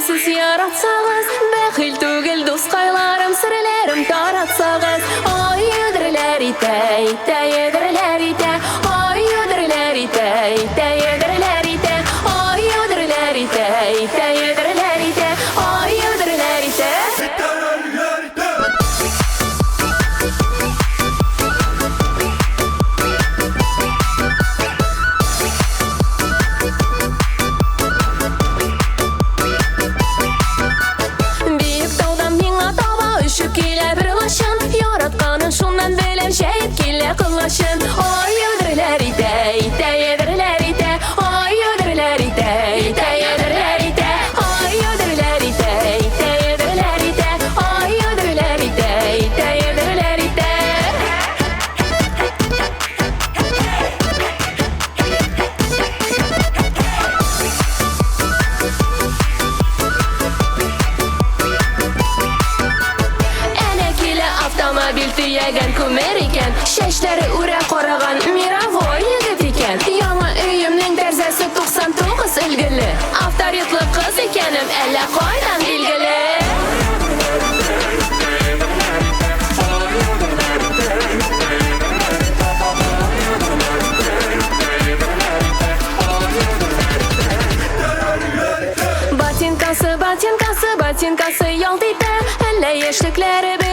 Siz yaratsanız, bəxil tügül dostqaylarım, sırlarım taratsanız. Ay yedirlər itə, itə yedirlər itə. Ay yedirlər itə, itə yedirlər itə. Ay yedirlər itə, itə yedirlər itə. Ay yedirlər itə. Yaratqanın şundan belən şəhid killə qıllaşın. Ay yedirlər itə, itə yedirlər itə. Ay yedirlər itə, itə yedirlər itə. Ay yedirlər itə, itə yedirlər itə. Ay yedirlər itə, itə yedirlər itə. Avtomobil tüyəgən kumer ikən, şəşləri ürə qorağan miravoy yigit ikən. Yanı üyümün dərzəsi 99 ilgili, avtoritetli qız ikənim ələ qoydan bilgili. Batinkası yol dide, ələ yeşlikləri